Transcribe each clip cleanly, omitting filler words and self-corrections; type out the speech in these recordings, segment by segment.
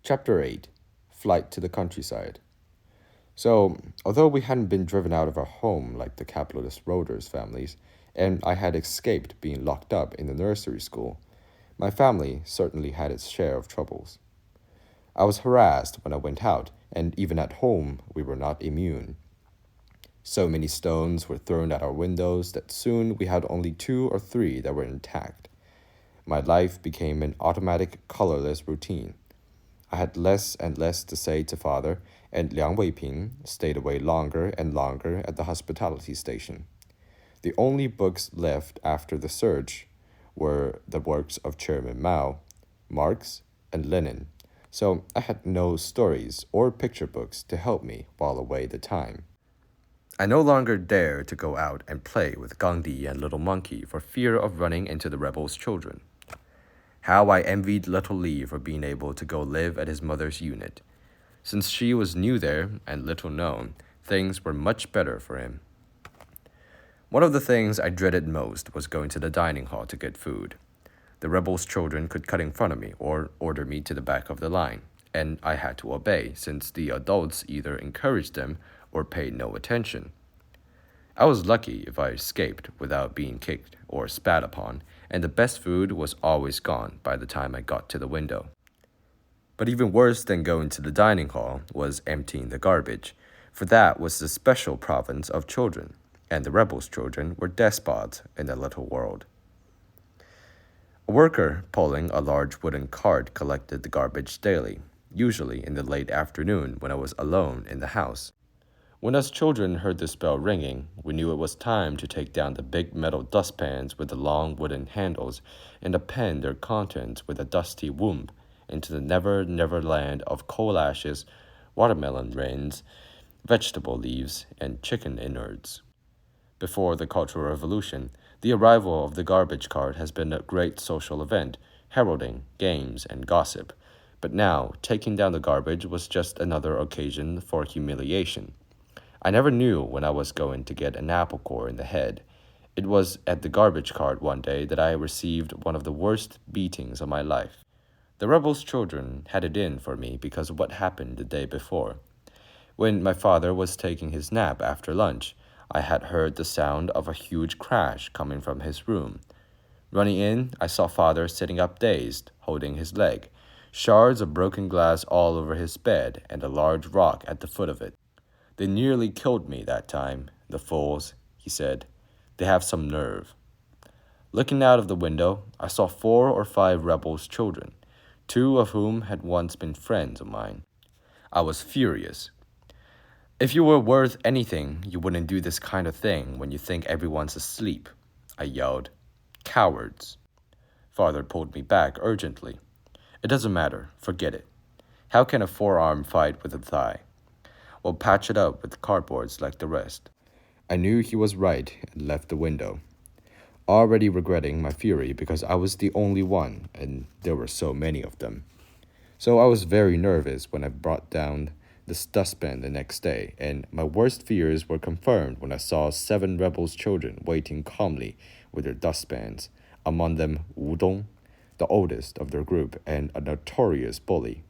Chapter 8 Flight to the Countryside. So, although we hadn't been driven out of our home like the capitalist Roders families, and I had escaped being locked up in the nursery school, my family certainly had its share of troubles. I was harassed when I went out, and even at home, we were not immune. So many stones were thrown at our windows that soon we had only 2 or 3 that were intact. My life became an automatic, colorless routine. I had less and less to say to father, and Liang Weiping stayed away longer and longer at the hospitality station. The only books left after the search were the works of Chairman Mao, Marx, and Lenin, so I had no stories or picture books to help me while away the time. I no longer dared to go out and play with Gandhi and Little Monkey for fear of running into the rebels' children. How I envied little Li for being able to go live at his mother's unit. Since she was new there and little known, things were much better for him. One of the things I dreaded most was going to the dining hall to get food. The rebels' children could cut in front of me or order me to the back of the line, and I had to obey since the adults either encouraged them or paid no attention. I was lucky if I escaped without being kicked or spat upon, and the best food was always gone by the time I got to the window. But even worse than going to the dining hall was emptying the garbage, for that was the special province of children, and the rebels' children were despots in the little world. A worker pulling a large wooden cart collected the garbage daily, usually in the late afternoon when I was alone in the house. When us children heard this bell ringing, we knew it was time to take down the big metal dustpans with the long wooden handles and append their contents with a dusty womb into the never land of coal ashes, watermelon rinds, vegetable leaves, and chicken innards. Before the Cultural Revolution, the arrival of the garbage cart has been a great social event, heralding games and gossip. But now, taking down the garbage was just another occasion for humiliation. I never knew when I was going to get an apple core in the head. It was at the garbage cart one day that I received one of the worst beatings of my life. The rebels' children had it in for me because of what happened the day before. When my father was taking his nap after lunch, I had heard the sound of a huge crash coming from his room. Running in, I saw father sitting up dazed, holding his leg, shards of broken glass all over his bed, and a large rock at the foot of it. "They nearly killed me that time, the fools," he said. "They have some nerve." Looking out of the window, I saw 4 or 5 rebels' children, 2 of whom had once been friends of mine. I was furious. "If you were worth anything, you wouldn't do this kind of thing when you think everyone's asleep," I yelled. "Cowards." Father pulled me back urgently. "It doesn't matter. Forget it. How can a forearm fight with a thigh? We'll patch it up with cardboards like the rest." I knew he was right and left the window, already regretting my fury because I was the only one, and there were so many of them. So I was very nervous when I brought down this dustpan the next day, and my worst fears were confirmed when I saw 7 rebels' children waiting calmly with their dustpans, among them Wu Dong, the oldest of their group and a notorious bully.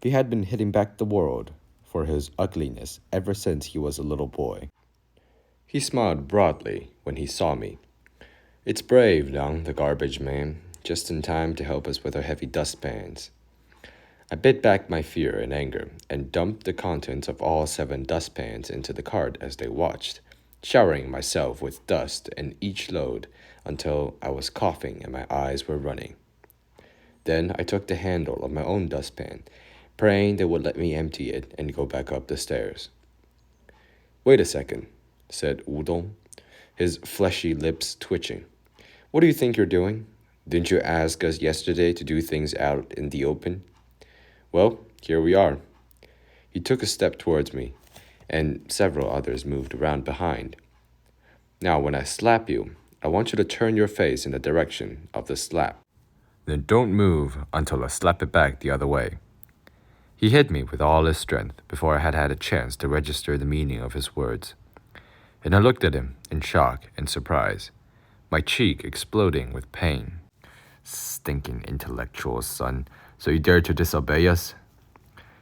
He had been hitting back the world for his ugliness ever since he was a little boy. He smiled broadly when he saw me. "It's brave, Liang, the garbage man, just in time to help us with our heavy dustpans." I bit back my fear and anger and dumped the contents of all 7 dustpans into the cart as they watched, showering myself with dust in each load until I was coughing and my eyes were running. Then I took the handle of my own dustpan, praying they would let me empty it and go back up the stairs. "Wait a second," said Wu Dong, his fleshy lips twitching. "What do you think you're doing? Didn't you ask us yesterday to do things out in the open?" "Well, here we are." He took a step towards me, and several others moved around behind. "Now, when I slap you, I want you to turn your face in the direction of the slap. Then don't move until I slap it back the other way." He hit me with all his strength before I had had a chance to register the meaning of his words. And I looked at him in shock and surprise, my cheek exploding with pain. "Stinking intellectual son, so you dare to disobey us?"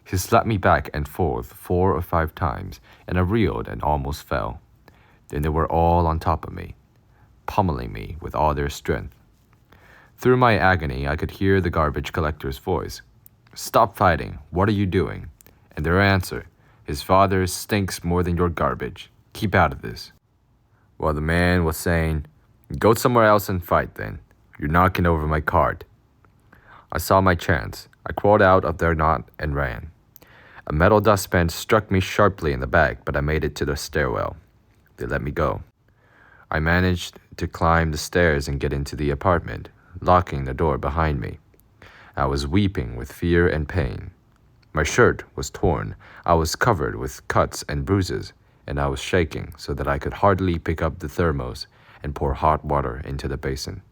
He slapped me back and forth 4 or 5 times, and I reeled and almost fell. Then they were all on top of me, pummeling me with all their strength. Through my agony, I could hear the garbage collector's voice. "Stop fighting. What are you doing?" And their answer, "His father stinks more than your garbage. Keep out of this." While the man was saying, "Go somewhere else and fight then. You're knocking over my cart." I saw my chance. I crawled out of their knot and ran. A metal dustpan struck me sharply in the back, but I made it to the stairwell. They let me go. I managed to climb the stairs and get into the apartment, locking the door behind me. I was weeping with fear and pain. My shirt was torn. I was covered with cuts and bruises, and I was shaking so that I could hardly pick up the thermos and pour hot water into the basin.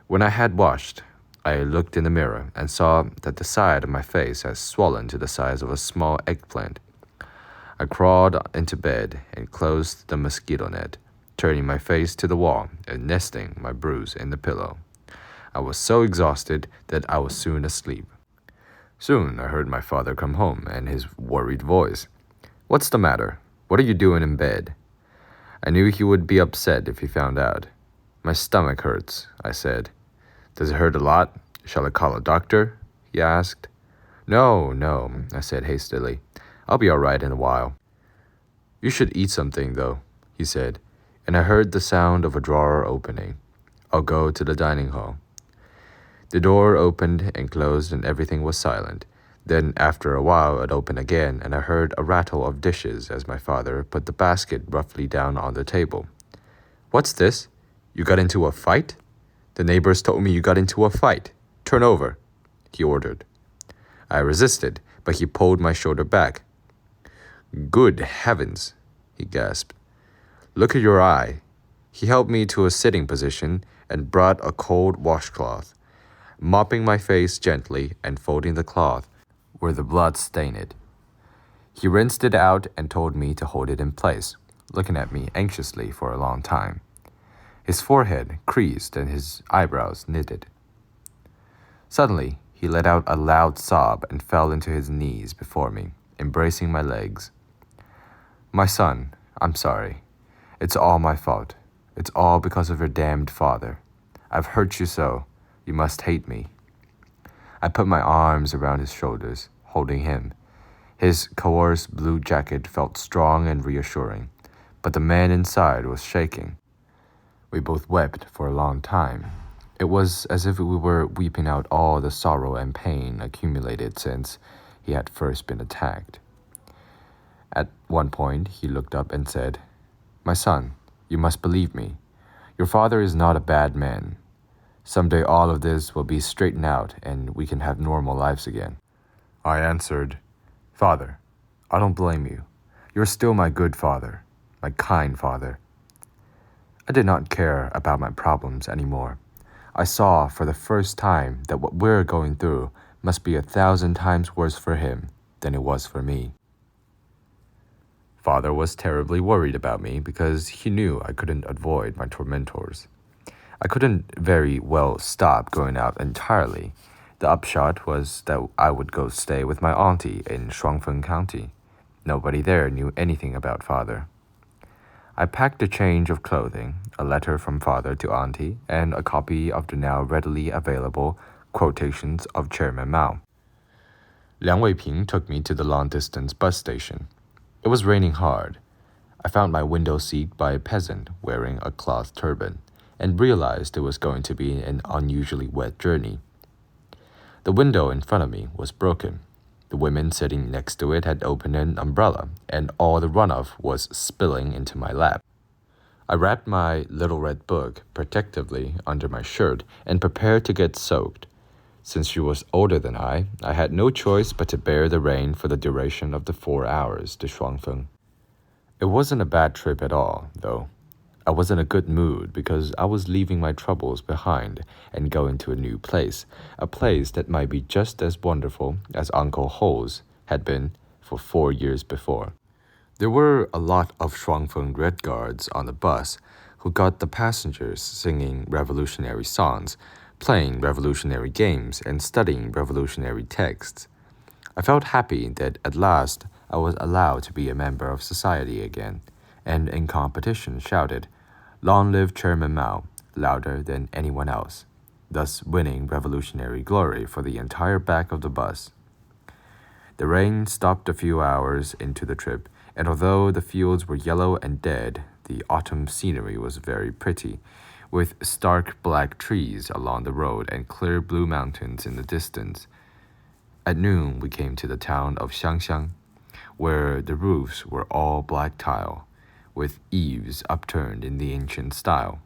When I had washed, I looked in the mirror and saw that the side of my face had swollen to the size of a small eggplant. I crawled into bed and closed the mosquito net, turning my face to the wall and nesting my bruise in the pillow. I was so exhausted that I was soon asleep. Soon I heard my father come home and his worried voice. "What's the matter? What are you doing in bed?" I knew he would be upset if he found out. "My stomach hurts," I said. "Does it hurt a lot? Shall I call a doctor?" he asked. No, I said hastily. "I'll be all right in a while." "You should eat something, though," he said, and I heard the sound of a drawer opening. "I'll go to the dining hall." The door opened and closed and everything was silent. Then, after a while, it opened again and I heard a rattle of dishes as my father put the basket roughly down on the table. "What's this? You got into a fight? The neighbors told me you got into a fight. Turn over," he ordered. I resisted, but he pulled my shoulder back. "Good heavens," he gasped. "Look at your eye." He helped me to a sitting position and brought a cold washcloth, mopping my face gently and folding the cloth where the blood stained it. He rinsed it out and told me to hold it in place, looking at me anxiously for a long time. His forehead creased and his eyebrows knitted. Suddenly, he let out a loud sob and fell into his knees before me, embracing my legs. "My son, I'm sorry. It's all my fault. It's all because of your damned father. I've hurt you so. You must hate me." I put my arms around his shoulders, holding him. His coarse blue jacket felt strong and reassuring, but the man inside was shaking. We both wept for a long time. It was as if we were weeping out all the sorrow and pain accumulated since he had first been attacked. At one point, he looked up and said, "My son, you must believe me. Your father is not a bad man. Someday all of this will be straightened out and we can have normal lives again." I answered, "Father, I don't blame you. You're still my good father, my kind father." I did not care about my problems anymore. I saw for the first time that what we're going through must be 1,000 times worse for him than it was for me. Father was terribly worried about me because he knew I couldn't avoid my tormentors. I couldn't very well stop going out entirely. The upshot was that I would go stay with my auntie in Shuangfeng County. Nobody there knew anything about Father. I packed a change of clothing, a letter from Father to Auntie, and a copy of the now readily available quotations of Chairman Mao. Liang Weiping took me to the long-distance bus station. It was raining hard. I found my window seat by a peasant wearing a cloth turban, and realized it was going to be an unusually wet journey. The window in front of me was broken. The women sitting next to it had opened an umbrella, and all the runoff was spilling into my lap. I wrapped my little red book protectively under my shirt and prepared to get soaked. Since she was older than I had no choice but to bear the rain for the duration of the 4 hours to Shuangfeng. It wasn't a bad trip at all, though. I was in a good mood because I was leaving my troubles behind and going to a new place, a place that might be just as wonderful as Uncle Ho's had been for 4 years before. There were a lot of Shuangfeng Red Guards on the bus who got the passengers singing revolutionary songs, playing revolutionary games, and studying revolutionary texts. I felt happy that at last I was allowed to be a member of society again, and in competition shouted, "Long live Chairman Mao," louder than anyone else, thus winning revolutionary glory for the entire back of the bus. The rain stopped a few hours into the trip, and although the fields were yellow and dead, the autumn scenery was very pretty, with stark black trees along the road and clear blue mountains in the distance. At noon, we came to the town of Xiangxiang, where the roofs were all black tile, with eaves upturned in the ancient style.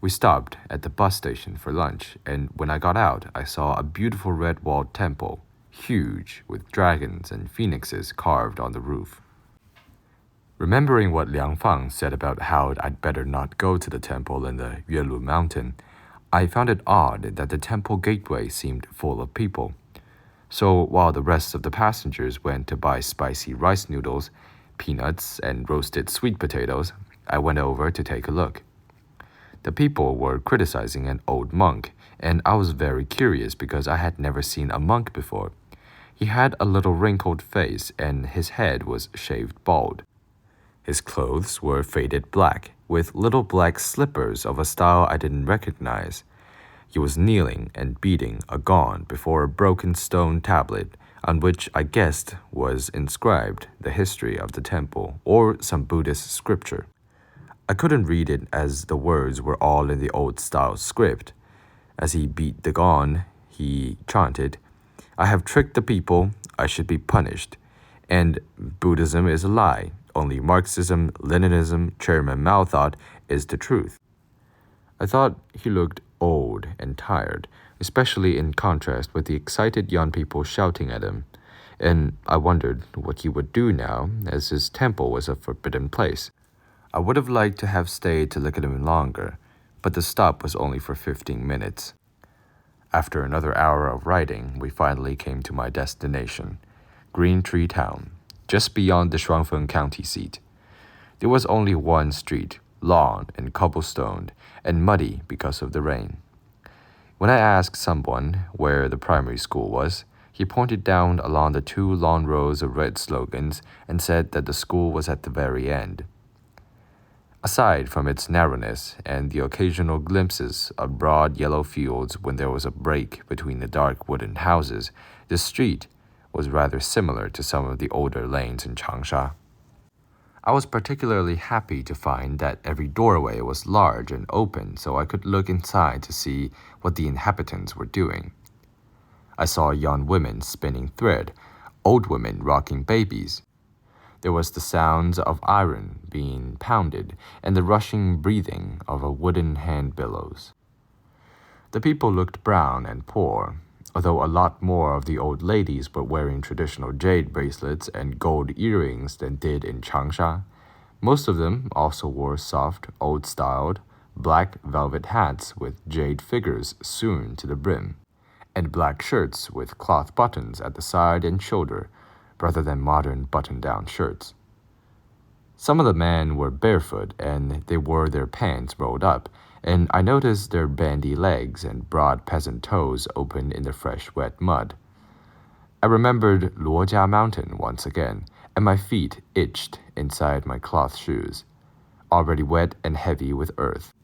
We stopped at the bus station for lunch, and when I got out, I saw a beautiful red-walled temple, huge, with dragons and phoenixes carved on the roof. Remembering what Liang said about how I'd better not go to the temple in the Yuelu mountain, I found it odd that the temple gateway seemed full of people. So while the rest of the passengers went to buy spicy rice noodles, peanuts, and roasted sweet potatoes, I went over to take a look. The people were criticizing an old monk, and I was very curious because I had never seen a monk before. He had a little wrinkled face, and his head was shaved bald. His clothes were faded black, with little black slippers of a style I didn't recognize. He was kneeling and beating a gong before a broken stone tablet on which I guessed was inscribed the history of the temple or some Buddhist scripture. I couldn't read it as the words were all in the old-style script. As he beat the gong, he chanted, "I have tricked the people, I should be punished. And Buddhism is a lie. Only Marxism, Leninism, Chairman Mao thought, is the truth." I thought he looked old and tired, especially in contrast with the excited young people shouting at him, and I wondered what he would do now, as his temple was a forbidden place. I would have liked to have stayed to look at him longer, but the stop was only for 15 minutes. After another hour of riding, we finally came to my destination, Green Tree Town, just beyond the Shuangfeng County seat. There was only one street, long and cobblestoned, and muddy because of the rain. When I asked someone where the primary school was, he pointed down along the 2 long rows of red slogans and said that the school was at the very end. Aside from its narrowness and the occasional glimpses of broad yellow fields when there was a break between the dark wooden houses, the street was rather similar to some of the older lanes in Changsha. I was particularly happy to find that every doorway was large and open so I could look inside to see what the inhabitants were doing. I saw young women spinning thread, old women rocking babies. There was the sounds of iron being pounded and the rushing breathing of a wooden hand bellows. The people looked brown and poor, although a lot more of the old ladies were wearing traditional jade bracelets and gold earrings than did in Changsha. Most of them also wore soft, old-styled, black velvet hats with jade figures sewn to the brim, and black shirts with cloth buttons at the side and shoulder, rather than modern button-down shirts. Some of the men were barefoot and they wore their pants rolled up, and I noticed their bandy legs and broad peasant toes open in the fresh wet mud. I remembered Luojia Mountain once again, and my feet itched inside my cloth shoes, already wet and heavy with earth.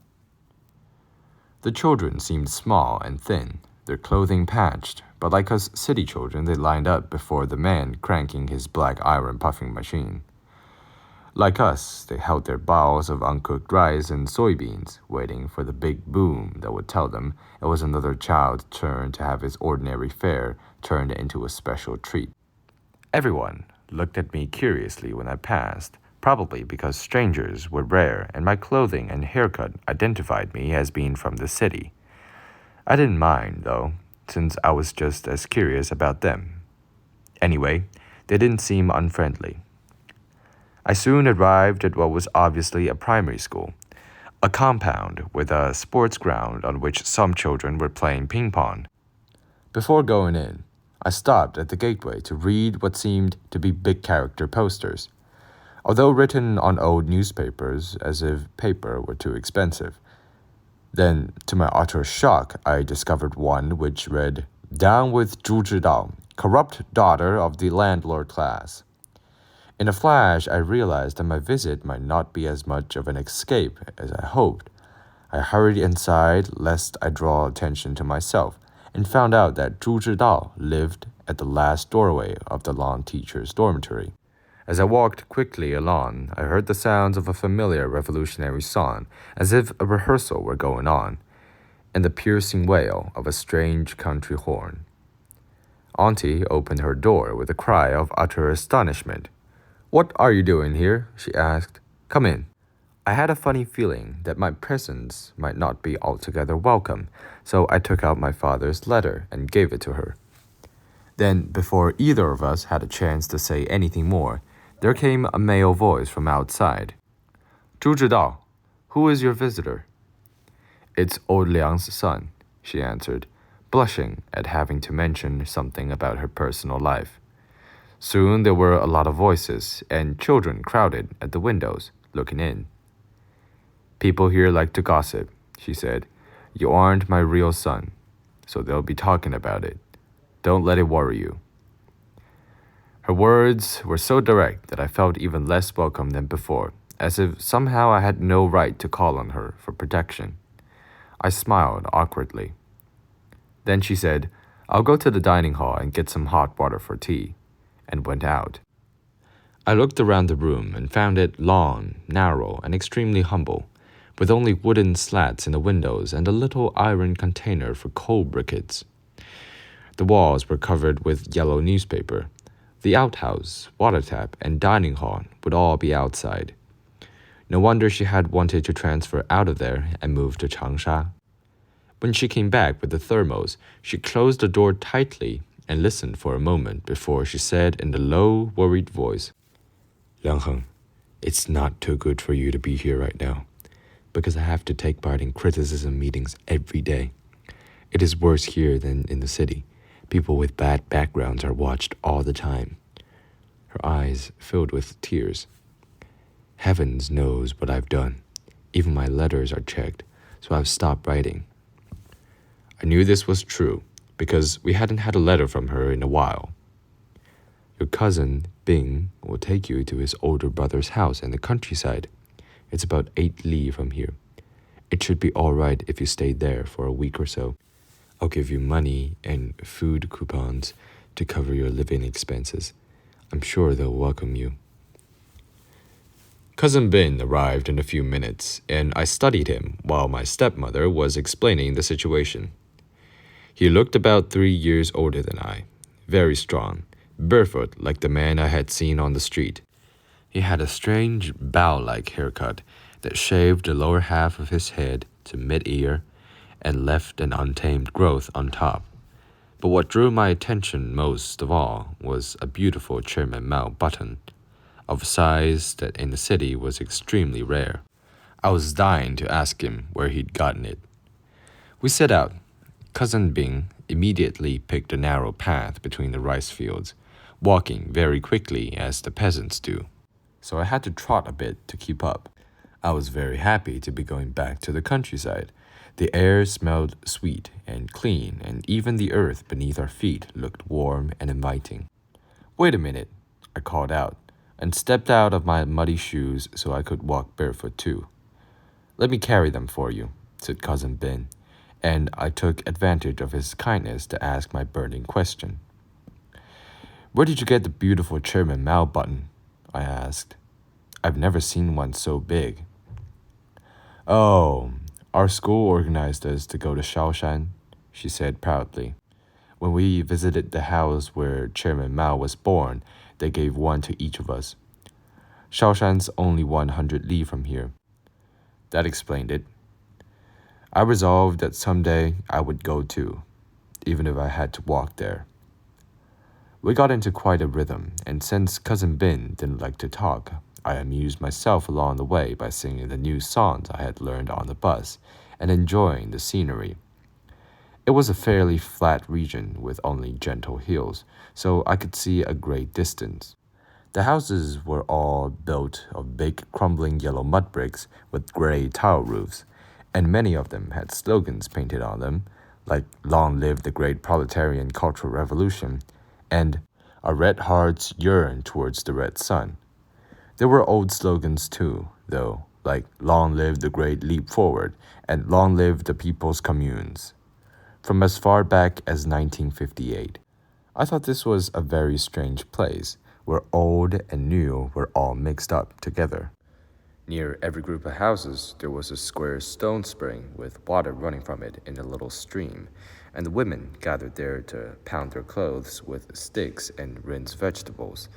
The children seemed small and thin, their clothing patched, but like us city children, they lined up before the man cranking his black iron puffing machine. Like us, they held their bowls of uncooked rice and soybeans, waiting for the big boom that would tell them it was another child's turn to have his ordinary fare turned into a special treat. Everyone looked at me curiously when I passed, probably because strangers were rare and my clothing and haircut identified me as being from the city. I didn't mind, though, since I was just as curious about them. Anyway, they didn't seem unfriendly. I soon arrived at what was obviously a primary school, a compound with a sports ground on which some children were playing ping pong. Before going in, I stopped at the gateway to read what seemed to be big character posters, although written on old newspapers as if paper were too expensive. Then, to my utter shock, I discovered one which read, "Down with 朱指导, corrupt daughter of the landlord class. In a flash, I realized that my visit might not be as much of an escape as I hoped. I hurried inside lest I draw attention to myself, and found out that Zhu Zhidao lived at the last doorway of the lawn teacher's dormitory. As I walked quickly along, I heard the sounds of a familiar revolutionary song, as if a rehearsal were going on, and the piercing wail of a strange country horn. Auntie opened her door with a cry of utter astonishment. "What are you doing here?" she asked. "Come in." I had a funny feeling that my presence might not be altogether welcome, so I took out my father's letter and gave it to her. Then, before either of us had a chance to say anything more, there came a male voice from outside. "Zhu Zhidao, who is your visitor?" "It's old Liang's son," she answered, blushing at having to mention something about her personal life. Soon there were a lot of voices, and children crowded at the windows, looking in. "People here like to gossip," she said. "You aren't my real son, so they'll be talking about it. Don't let it worry you." Her words were so direct that I felt even less welcome than before, as if somehow I had no right to call on her for protection. I smiled awkwardly. Then she said, "I'll go to the dining hall and get some hot water for tea," and went out. I looked around the room and found it long, narrow, and extremely humble, with only wooden slats in the windows and a little iron container for coal briquettes. The walls were covered with yellow newspaper. The outhouse, water tap, and dining hall would all be outside. No wonder she had wanted to transfer out of there and move to Changsha. When she came back with the thermos, she closed the door tightly and listened for a moment before she said in a low, worried voice, "Liang, it's not too good for you to be here right now, because I have to take part in criticism meetings every day. It is worse here than in the city. People with bad backgrounds are watched all the time." Her eyes filled with tears. "Heavens knows what I've done. Even my letters are checked, so I've stopped writing." I knew this was true, because we hadn't had a letter from her in a while. "Your cousin, Bing, will take you to his older brother's house in the countryside. It's about 8 li from here. It should be all right if you stayed there for a week or so. I'll give you money and food coupons to cover your living expenses. I'm sure they'll welcome you." Cousin Ben arrived in a few minutes, and I studied him while my stepmother was explaining the situation. He looked about 3 years older than I, very strong, barefoot like the man I had seen on the street. He had a strange bow-like haircut that shaved the lower half of his head to mid-ear and left an untamed growth on top. But what drew my attention most of all was a beautiful Chairman Mao button, of a size that in the city was extremely rare. I was dying to ask him where he'd gotten it. We set out. Cousin Bing immediately picked a narrow path between the rice fields, walking very quickly as the peasants do, so I had to trot a bit to keep up. I was very happy to be going back to the countryside. The air smelled sweet and clean, and even the earth beneath our feet looked warm and inviting. "Wait a minute," I called out, and stepped out of my muddy shoes so I could walk barefoot too. "Let me carry them for you," said Cousin Ben, and I took advantage of his kindness to ask my burning question. "Where did you get the beautiful Chairman Mao button?" I asked. "I've never seen one so big." "Oh, our school organized us to go to Shaoshan," she said proudly. "When we visited the house where Chairman Mao was born, they gave one to each of us. Shaoshan's only 100 li from here." That explained it. I resolved that someday I would go too, even if I had to walk there. We got into quite a rhythm, and since Cousin Ben didn't like to talk, I amused myself along the way by singing the new songs I had learned on the bus and enjoying the scenery. It was a fairly flat region with only gentle hills, so I could see a great distance. The houses were all built of big crumbling yellow mud bricks with gray tile roofs, and many of them had slogans painted on them, like "Long live the great proletarian cultural revolution," and our red hearts yearn towards the red sun. There were old slogans too, though, like "Long live the Great Leap Forward" and "Long live the People's Communes," from as far back as 1958. I thought this was a very strange place, where old and new were all mixed up together. Near every group of houses, there was a square stone spring with water running from it in a little stream, and the women gathered there to pound their clothes with sticks and rinse vegetables,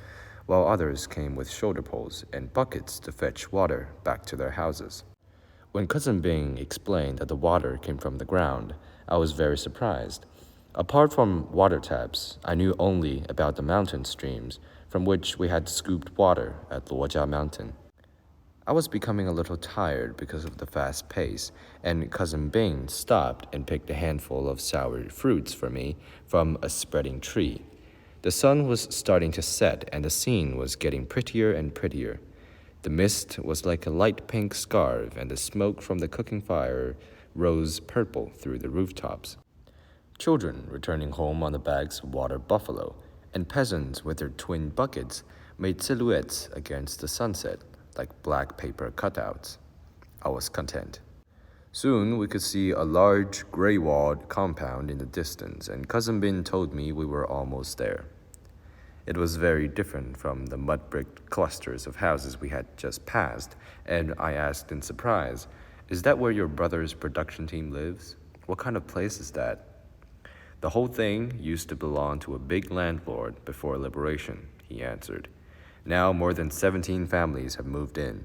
while others came with shoulder poles and buckets to fetch water back to their houses. When Cousin Bing explained that the water came from the ground, I was very surprised. Apart from water taps, I knew only about the mountain streams from which we had scooped water at Luojia Mountain. I was becoming a little tired because of the fast pace, and Cousin Bing stopped and picked a handful of sour fruits for me from a spreading tree. The sun was starting to set, and the scene was getting prettier and prettier. The mist was like a light pink scarf, and the smoke from the cooking fire rose purple through the rooftops. Children returning home on the backs of water buffalo, and peasants with their twin buckets made silhouettes against the sunset, like black paper cutouts. I was content. Soon we could see a large, gray-walled compound in the distance, and Cousin Bin told me we were almost there. It was very different from the mud-brick clusters of houses we had just passed, and I asked in surprise, "Is that where your brother's production team lives? What kind of place is that?" "The whole thing used to belong to a big landlord before liberation," he answered. "Now more than 17 families have moved in."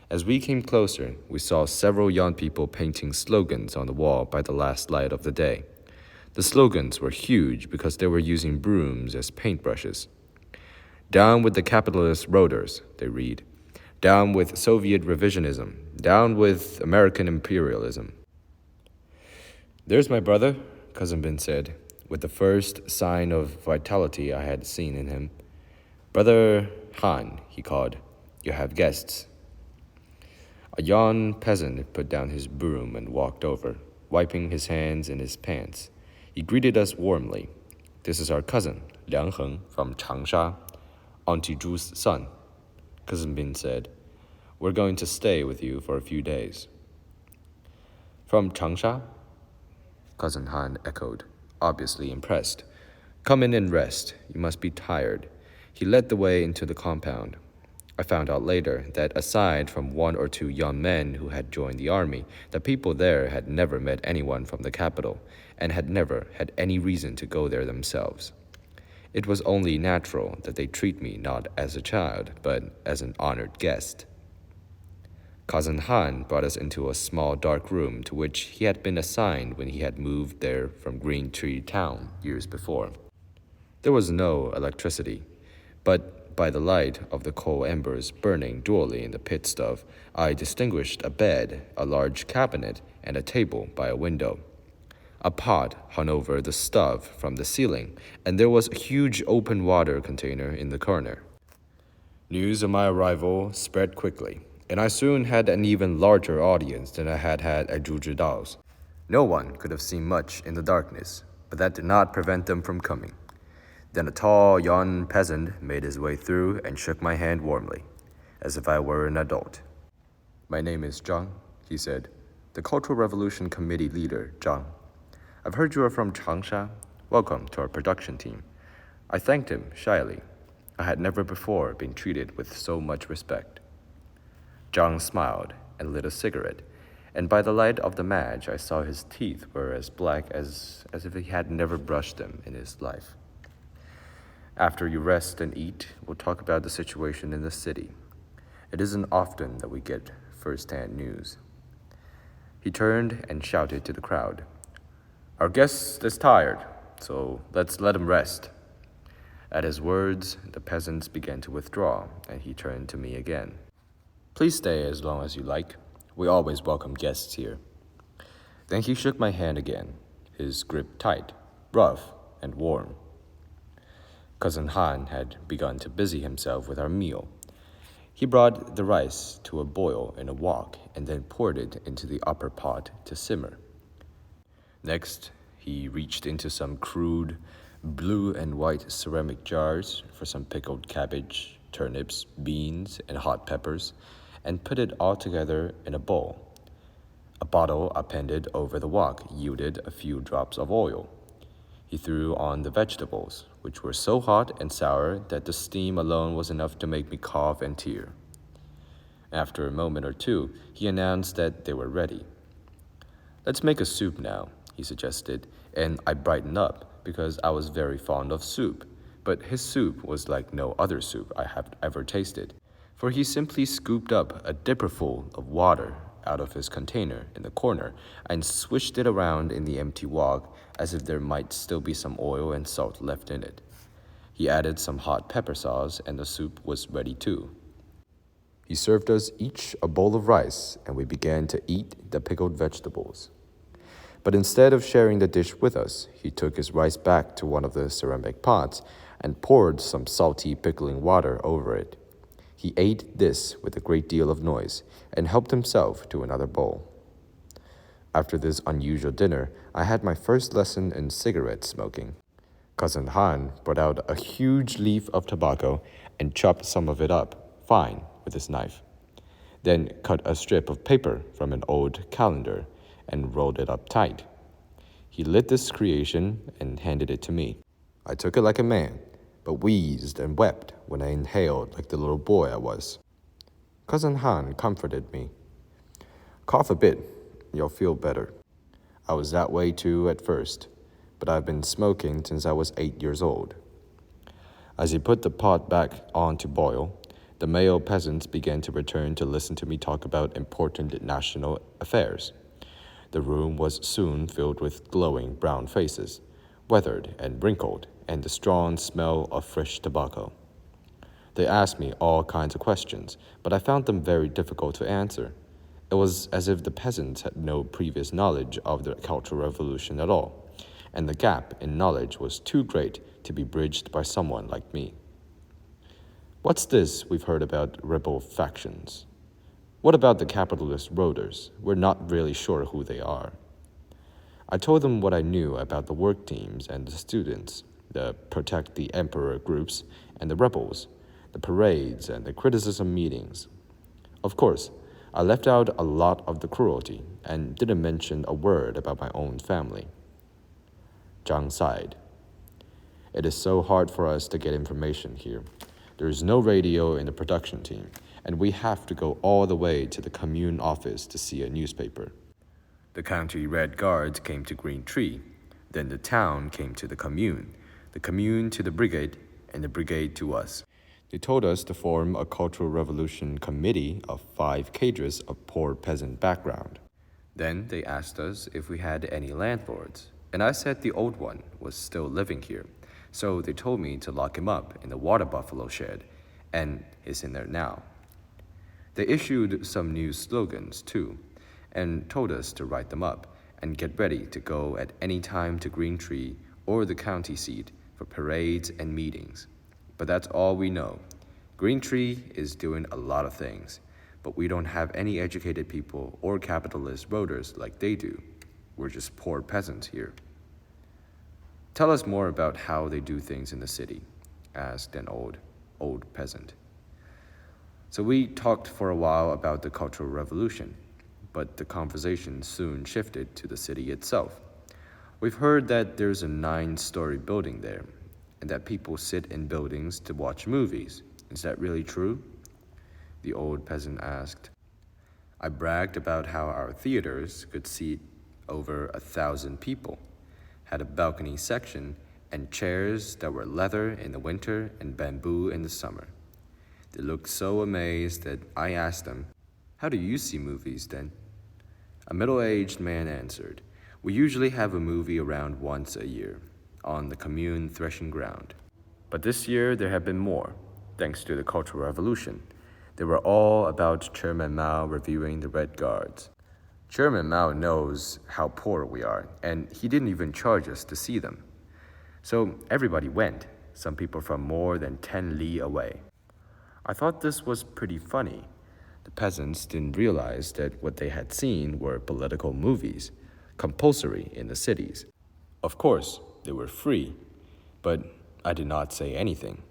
As we came closer, we saw several young people painting slogans on the wall by the last light of the day. The slogans were huge because they were using brooms as paintbrushes. "Down with the capitalist roaders," they read. "Down with Soviet revisionism. Down with American imperialism." "There's my brother," Cousin Bin said, with the first sign of vitality I had seen in him. "Brother Han," he called, "you have guests." A young peasant put down his broom and walked over, wiping his hands in his pants. He greeted us warmly. "This is our cousin, Liang Heng, from Changsha, Auntie Zhu's son," Cousin Bin said. "We're going to stay with you for a few days." "From Changsha?" Cousin Han echoed, obviously impressed. "Come in and rest. You must be tired." He led the way into the compound. I found out later that aside from one or two young men who had joined the army, the people there had never met anyone from the capital and had never had any reason to go there themselves. It was only natural that they treat me not as a child, but as an honored guest. Cousin Han brought us into a small dark room to which he had been assigned when he had moved there from Green Tree Town years before. There was no electricity, but by the light of the coal embers burning dually in the pit stove, I distinguished a bed, a large cabinet, and a table by a window. A pot hung over the stove from the ceiling, and there was a huge open water container in the corner. News of my arrival spread quickly, and I soon had an even larger audience than I had had at Zhujidao's. No one could have seen much in the darkness, but that did not prevent them from coming. Then a tall, young peasant made his way through and shook my hand warmly, as if I were an adult. "My name is Zhang," he said, "the Cultural Revolution Committee leader, Zhang. I've heard you are from Changsha. Welcome to our production team." I thanked him shyly. I had never before been treated with so much respect. Zhang smiled and lit a cigarette, and by the light of the match I saw his teeth were as black as if he had never brushed them in his life. "After you rest and eat, we'll talk about the situation in the city. It isn't often that we get first-hand news." He turned and shouted to the crowd, "Our guest is tired, so let's let him rest." At his words, the peasants began to withdraw, and he turned to me again. "Please stay as long as you like. We always welcome guests here." Then he shook my hand again, his grip tight, rough, and warm. Cousin Han had begun to busy himself with our meal. He brought the rice to a boil in a wok and then poured it into the upper pot to simmer. Next, he reached into some crude, blue and white ceramic jars for some pickled cabbage, turnips, beans, and hot peppers, and put it all together in a bowl. A bottle appended over the wok yielded a few drops of oil. He threw on the vegetables, which were so hot and sour that the steam alone was enough to make me cough and tear. After a moment or two, he announced that they were ready. "Let's make a soup now," he suggested, and I brightened up because I was very fond of soup. But his soup was like no other soup I have ever tasted, for he simply scooped up a dipperful of water out of his container in the corner and swished it around in the empty wok as if there might still be some oil and salt left in it. He added some hot pepper sauce and the soup was ready too. He served us each a bowl of rice and we began to eat the pickled vegetables. But instead of sharing the dish with us, he took his rice back to one of the ceramic pots and poured some salty pickling water over it. He ate this with a great deal of noise and helped himself to another bowl. After this unusual dinner, I had my first lesson in cigarette smoking. Cousin Han brought out a huge leaf of tobacco and chopped some of it up fine with his knife. Then cut a strip of paper from an old calendar and rolled it up tight. He lit this creation and handed it to me. I took it like a man, but wheezed and wept when I inhaled like the little boy I was. Cousin Han comforted me. "Cough a bit, you'll feel better." I was that way too at first, but I've been smoking since I was 8 years old. As he put the pot back on to boil, the male peasants began to return to listen to me talk about important national affairs. The room was soon filled with glowing brown faces, weathered and wrinkled, and the strong smell of fresh tobacco. They asked me all kinds of questions, but I found them very difficult to answer. It was as if the peasants had no previous knowledge of the Cultural Revolution at all, and the gap in knowledge was too great to be bridged by someone like me. "What's this we've heard about rebel factions? What about the capitalist roaders? We're not really sure who they are." I told them what I knew about the work teams and the students, the Protect the Emperor groups and the rebels, the parades and the criticism meetings. Of course, I left out a lot of the cruelty and didn't mention a word about my own family. Zhang sighed. "It is so hard for us to get information here. There is no radio in the production team, and we have to go all the way to the commune office to see a newspaper. The county Red Guards came to Green Tree, then the town came to the commune to the brigade, and the brigade to us. They told us to form a Cultural Revolution committee of 5 cadres of poor peasant background. Then they asked us if we had any landlords, and I said the old one was still living here, so they told me to lock him up in the water buffalo shed, and he's in there now. They issued some new slogans, too, and told us to write them up and get ready to go at any time to Green Tree or the county seat for parades and meetings. But that's all we know. Green Tree is doing a lot of things, but we don't have any educated people or capitalist roaders like they do. We're just poor peasants here." "Tell us more about how they do things in the city," asked an old peasant. So we talked for a while about the Cultural Revolution, but the conversation soon shifted to the city itself. We've heard that there's a 9-story building there, and that people sit in buildings to watch movies. Is that really true? The old peasant asked. I bragged about how our theaters could seat over 1,000 people, had a balcony section, and chairs that were leather in the winter and bamboo in the summer. They looked so amazed that I asked them, "How do you see movies then?" A middle-aged man answered, "We usually have a movie around once a year, on the commune threshing ground. But this year there have been more, thanks to the Cultural Revolution. They were all about Chairman Mao reviewing the Red Guards. Chairman Mao knows how poor we are, and he didn't even charge us to see them. So everybody went, some people from more than 10 li away." I thought this was pretty funny. The peasants didn't realize that what they had seen were political movies, compulsory in the cities. Of course, they were free, But I did not say anything.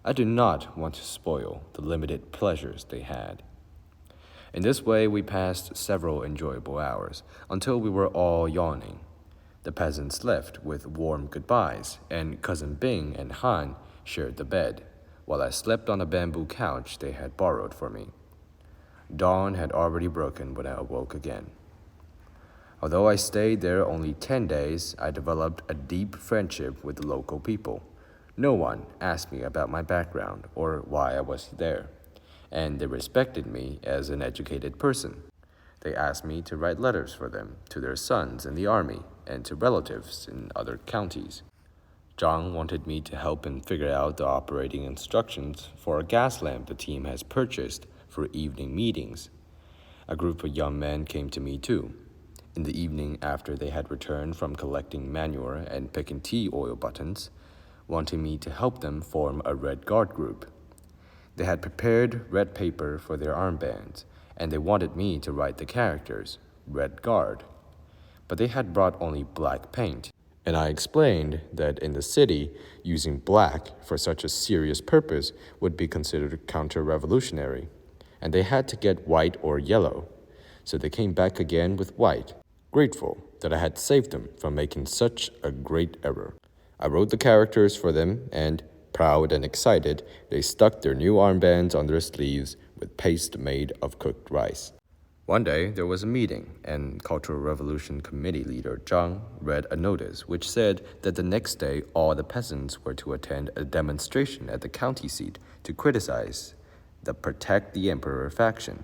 I did not want to spoil the limited pleasures they had. In this way, we passed several enjoyable hours until we were all yawning. The peasants left with warm goodbyes, and Cousin Bing and Han shared the bed, while I slept on a bamboo couch they had borrowed for me. Dawn had already broken when I awoke again. Although I stayed there only 10 days, I developed a deep friendship with the local people. No one asked me about my background or why I was there, and they respected me as an educated person. They asked me to write letters for them, to their sons in the army, and to relatives in other counties. Zhang wanted me to help him figure out the operating instructions for a gas lamp the team has purchased for evening meetings. A group of young men came to me too. In the evening after they had returned from collecting manure and picking tea oil buttons, wanting me to help them form a Red Guard group. They had prepared red paper for their armbands, and they wanted me to write the characters, Red Guard. But they had brought only black paint, and I explained that in the city, using black for such a serious purpose would be considered counter-revolutionary, and they had to get white or yellow. So they came back again with white, grateful that I had saved them from making such a great error. I wrote the characters for them, and, proud and excited, they stuck their new armbands on their sleeves with paste made of cooked rice. One day, there was a meeting, and Cultural Revolution Committee leader Zhang read a notice which said that the next day all the peasants were to attend a demonstration at the county seat to criticize the Protect the Emperor faction.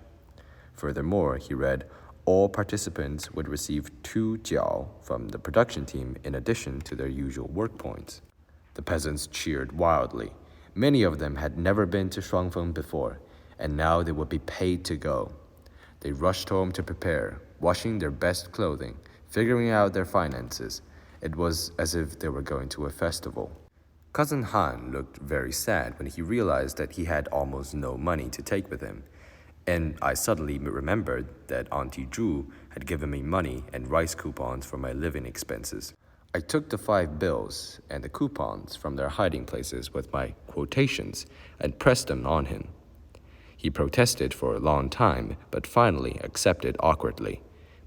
Furthermore, he read, all participants would receive 2 jiao from the production team in addition to their usual work points. The peasants cheered wildly. Many of them had never been to Shuangfeng before, and now they would be paid to go. They rushed home to prepare, washing their best clothing, figuring out their finances. It was as if they were going to a festival. Cousin Han looked very sad when he realized that he had almost no money to take with him. And I suddenly remembered that Auntie Zhu had given me money and rice coupons for my living expenses. I took the 5 bills and the coupons from their hiding places with my quotations and pressed them on him. He protested for a long time, but finally accepted awkwardly,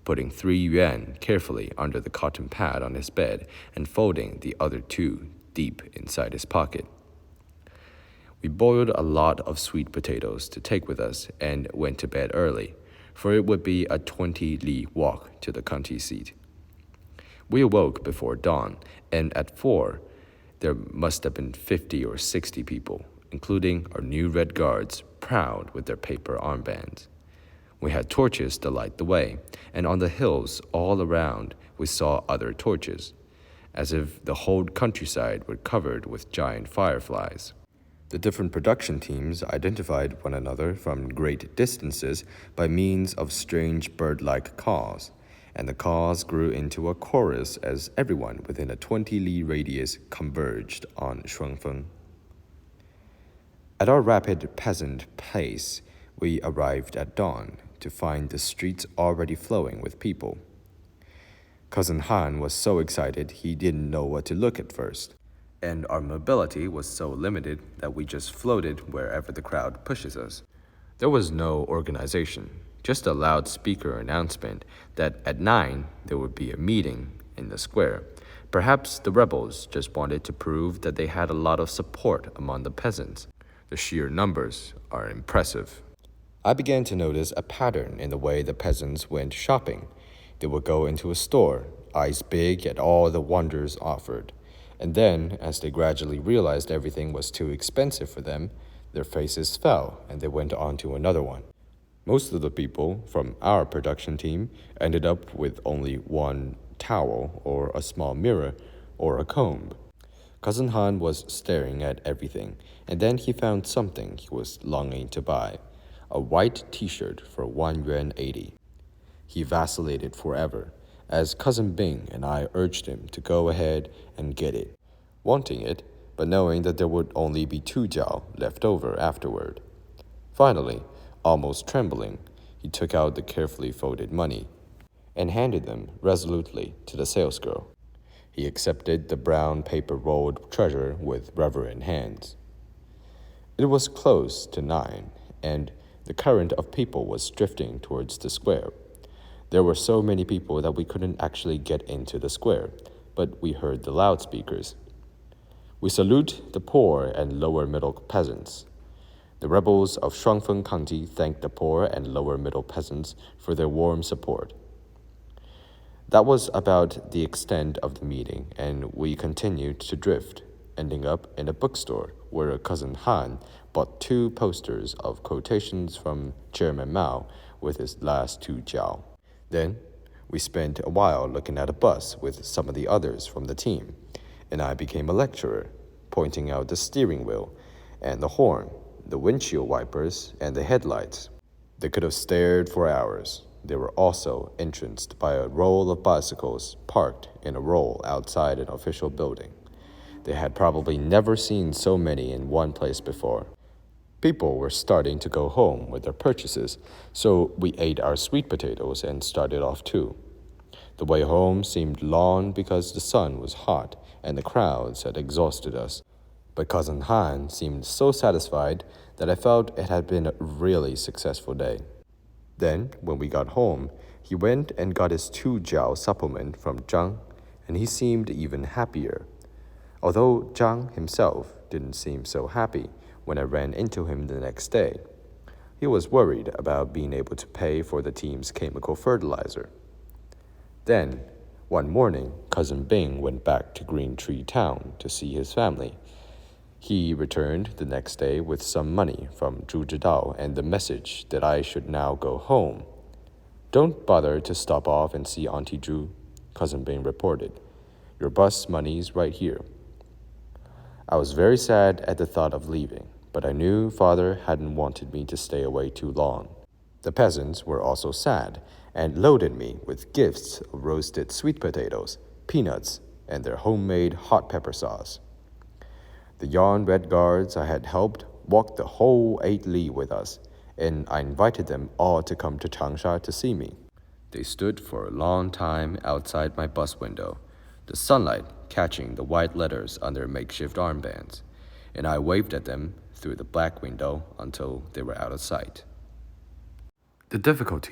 putting 3 yuan carefully under the cotton pad on his bed and folding the other 2 deep inside his pocket. We boiled a lot of sweet potatoes to take with us and went to bed early, for it would be a 20-li walk to the county seat. We awoke before dawn, and at 4, there must have been 50 or 60 people, including our new Red Guards, proud with their paper armbands. We had torches to light the way, and on the hills all around we saw other torches, as if the whole countryside were covered with giant fireflies. The different production teams identified one another from great distances by means of strange bird-like caws, and the caws grew into a chorus as everyone within a 20-li radius converged on Shuangfeng. At our rapid peasant pace, we arrived at dawn to find the streets already flowing with people. Cousin Han was so excited he didn't know what to look at first, and our mobility was so limited that we just floated wherever the crowd pushes us. There was no organization, just a loudspeaker announcement that at 9 there would be a meeting in the square. Perhaps the rebels just wanted to prove that they had a lot of support among the peasants. The sheer numbers are impressive. I began to notice a pattern in the way the peasants went shopping. They would go into a store, eyes big at all the wonders offered. And then, as they gradually realized everything was too expensive for them, their faces fell and they went on to another one. Most of the people from our production team ended up with only 1 towel or a small mirror or a comb. Cousin Han was staring at everything, and then he found something he was longing to buy, a white t-shirt for 1 yuan 80. He vacillated forever, as Cousin Bing and I urged him to go ahead and get it, wanting it, but knowing that there would only be 2 jiao left over afterward. Finally, almost trembling, he took out the carefully folded money and handed them resolutely to the salesgirl. He accepted the brown paper-rolled treasure with reverent hands. It was close to 9, and the current of people was drifting towards the square. There were so many people that we couldn't actually get into the square, but we heard the loudspeakers. We salute the poor and lower-middle peasants. The rebels of Shuangfeng County thanked the poor and lower-middle peasants for their warm support. That was about the extent of the meeting, and we continued to drift, ending up in a bookstore where cousin Han bought 2 posters of quotations from Chairman Mao with his last 2 jiao. Then, we spent a while looking at a bus with some of the others from the team, and I became a lecturer, pointing out the steering wheel and the horn, the windshield wipers, and the headlights. They could have stared for hours. They were also entranced by a row of bicycles parked in a row outside an official building. They had probably never seen so many in one place before. People were starting to go home with their purchases, so we ate our sweet potatoes and started off too. The way home seemed long because the sun was hot and the crowds had exhausted us. But Cousin Han seemed so satisfied that I felt it had been a really successful day. Then, when we got home, he went and got his 2 jiao supplement from Zhang, and he seemed even happier. Although Zhang himself didn't seem so happy when I ran into him the next day. He was worried about being able to pay for the team's chemical fertilizer. Then, one morning, Cousin Bing went back to Green Tree Town to see his family. He returned the next day with some money from Zhu Zhidao and the message that I should now go home. "Don't bother to stop off and see Auntie Zhu," Cousin Bing reported. "Your bus money's right here." I was very sad at the thought of leaving, but I knew Father hadn't wanted me to stay away too long. The peasants were also sad and loaded me with gifts of roasted sweet potatoes, peanuts, and their homemade hot pepper sauce. The Yan Red Guards I had helped walked the whole 8 li with us, and I invited them all to come to Changsha to see me. They stood for a long time outside my bus window, the sunlight catching the white letters on their makeshift armbands, and I waved at them through the black window until they were out of sight. The difficulty